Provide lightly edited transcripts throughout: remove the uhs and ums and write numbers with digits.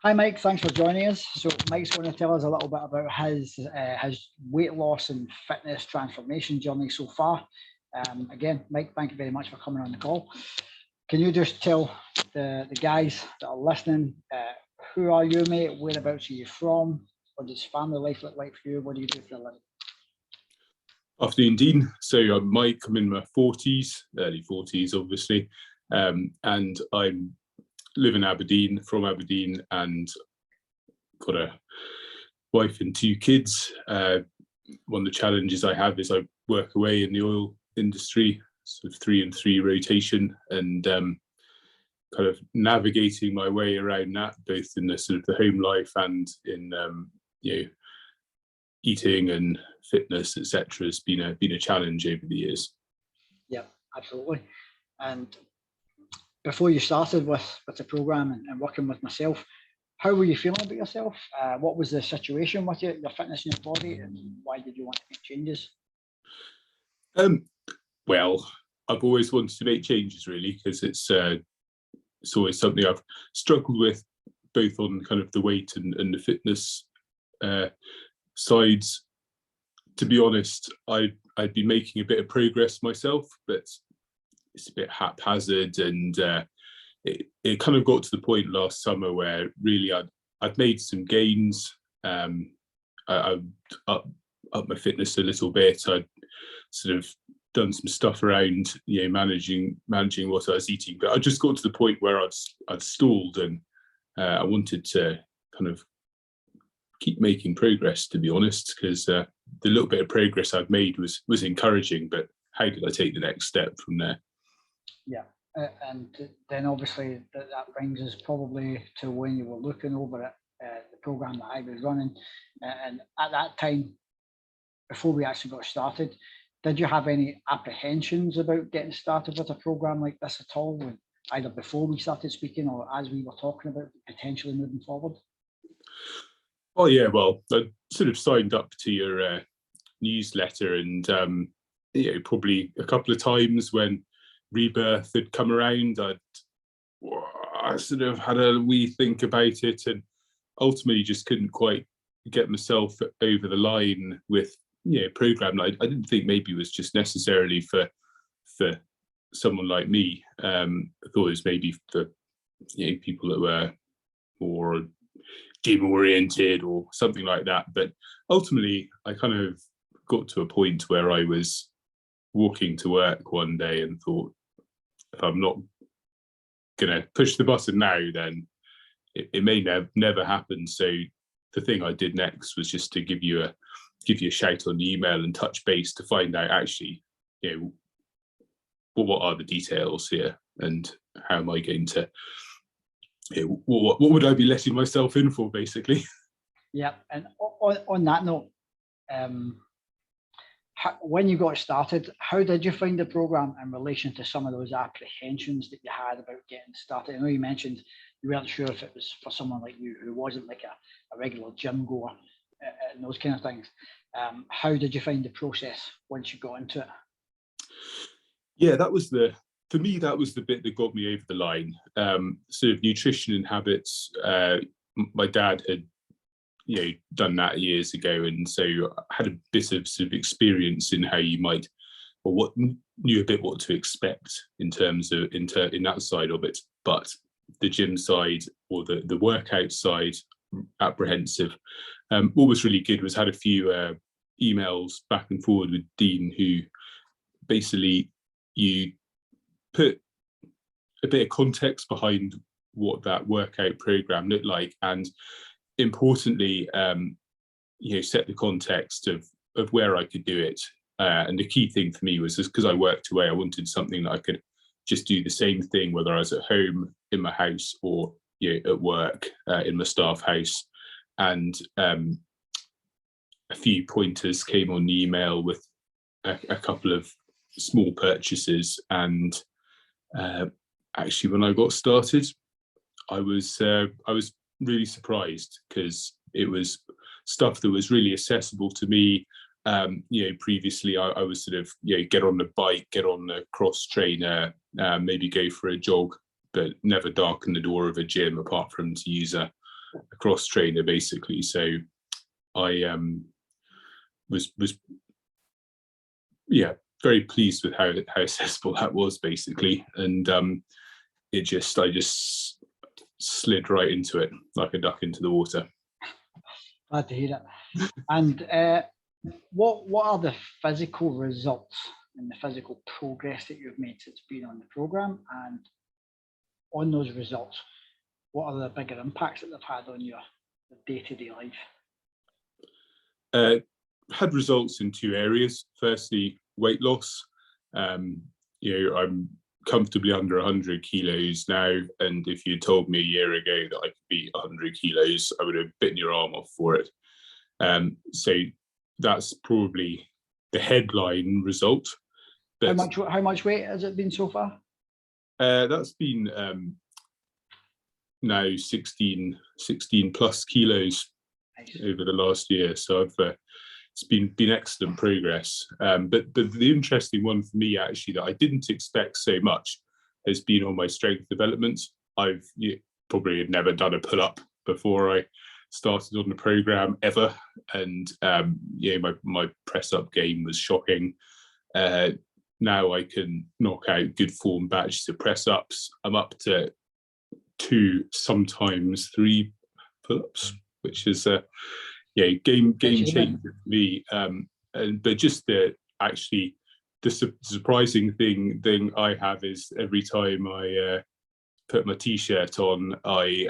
Hi, Mike. Thanks for joining us. So, Mike's going to tell us a little bit about his weight loss and fitness transformation journey so far. Again, Mike, thank you very much for coming on the call. Can you just tell the guys that are listening, who are you, mate? Whereabouts are you from? What does family life look like for you? What do you do for a living? Afternoon, Dean. So I'm Mike. I'm in my 40s, early 40s, obviously, and I live in Aberdeen, from Aberdeen, and got a wife and 2 kids. One of the challenges I have is I work away in the oil industry, sort of 3 and 3 rotation, and kind of navigating my way around that, both in the sort of the home life and in eating and fitness, etc., has been a challenge over the years. Yeah, absolutely. And before you started with the program and working with myself, how were you feeling about yourself? What was the situation with your fitness in your body, and why did you want to make changes? Well, I've always wanted to make changes, really, because it's always something I've struggled with, both on kind of the weight and the fitness sides. To be honest, I'd been making a bit of progress myself, but it's a bit haphazard, and it kind of got to the point last summer where really I'd made some gains. I up my fitness a little bit. I'd sort of done some stuff around managing what I was eating, but I just got to the point where I'd stalled, and I wanted to kind of keep making progress, to be honest, because the little bit of progress I've made was encouraging, but how did I take the next step from there? Yeah, and then obviously that brings us probably to when you were looking over at the program that I was running, and at that time, before we actually got started, did you have any apprehensions about getting started with a program like this at all, either before we started speaking or as we were talking about potentially moving forward? Oh yeah, well, I sort of signed up to your newsletter, and probably a couple of times when Rebirth had come around, I sort of had a wee think about it, and ultimately just couldn't quite get myself over the line with a program that I didn't think maybe was just necessarily for someone like me. I thought it was maybe for people that were more gym oriented or something like that. But ultimately, I kind of got to a point where I was walking to work one day and thought, if I'm not gonna push the button now, then it may never happen. So the thing I did next was just to give you a shout on the email and touch base to find out actually, what are the details here, and how am I going to, what would I be letting myself in for, basically? Yeah, and on that note, when you got started, how did you find the program in relation to some of those apprehensions that you had about getting started? I know you mentioned you weren't sure if it was for someone like you who wasn't like a regular gym goer and those kind of things. How did you find the process once you got into it? Yeah, for me, that was the bit that got me over the line. Sort of nutrition and habits. My dad had, done that years ago, and so I had a bit of sort of experience in how you might, or knew a bit what to expect in terms of in that side of it. But the gym side or the workout side, apprehensive. What was really good was had a few emails back and forward with Dean, who basically you put a bit of context behind what that workout program looked like, and importantly, set the context of where I could do it. And the key thing for me was just because I worked away, I wanted something that I could just do the same thing, whether I was at home in my house or at work in my staff house. And a few pointers came on the email with a couple of small purchases, and actually when I got started, I was really surprised, because it was stuff that was really accessible to me. Previously I was sort of get on the bike, get on the cross trainer, maybe go for a jog, but never darken the door of a gym apart from to use a a cross trainer basically. So I was yeah, very pleased with how accessible that was basically, and I just slid right into it like a duck into the water. Glad to hear it. And what are the physical results and the physical progress that you've made since being on the program? And on those results, what are the bigger impacts that they've had on your day-to-day life? Had results in two areas. Firstly, weight loss. I'm comfortably under 100 kilos now, and if you told me a year ago that I could be 100 kilos, I would have bitten your arm off for it. So that's probably the headline result. How much weight has it been so far? That's been now 16 plus kilos. Nice. Over the last year. So it's been excellent progress. But the interesting one for me, actually, that I didn't expect so much, has been on my strength development. I've probably had never done a pull-up before I started on the program ever, and my press-up game was shocking. Now I can knock out good form batches of press-ups. I'm up to 2, sometimes 3 pull-ups, which is game changer for me. But just the surprising thing I have is every time I put my t-shirt on, I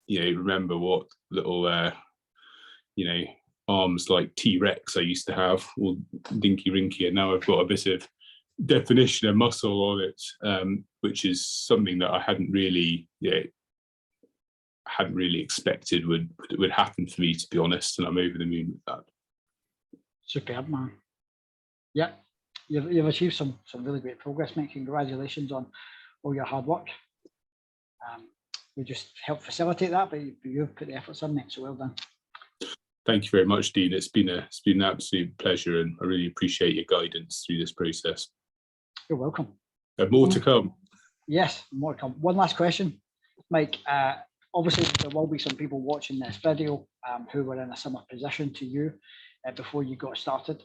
remember what little arms like T-Rex I used to have, all dinky rinky, and now I've got a bit of definition and muscle on it, which is something that I hadn't really expected would happen for me, to be honest, and I'm over the moon with that. Superb, man. Yeah, you've achieved some really great progress, mate. Congratulations on all your hard work. We just help facilitate that, but you've put the efforts in, mate, so well done. Thank you very much, Dean. It's been an absolute pleasure, and I really appreciate your guidance through this process. You're welcome. And more to come. Yes, more to come. One last question, Mike. Obviously, there will be some people watching this video who were in a similar position to you before you got started,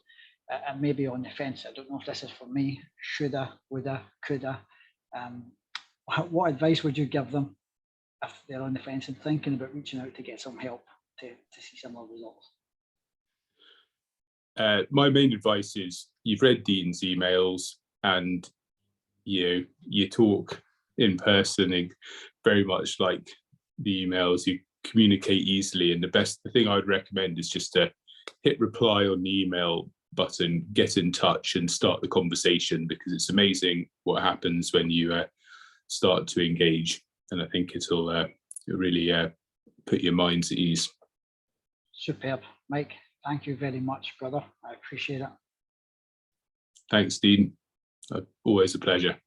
and maybe on the fence. I don't know if this is for me. Shoulda, woulda, coulda. What advice would you give them if they're on the fence and thinking about reaching out to get some help to see similar results? My main advice is, you've read Dean's emails, and you talk in person, and very much like the emails, you communicate easily, and the thing I'd recommend is just to hit reply on the email button, get in touch and start the conversation, because it's amazing what happens when you start to engage, and I think it'll really put your minds at ease. Superb. Mike, thank you very much, brother. I appreciate it. Thanks, Dean. Always a pleasure.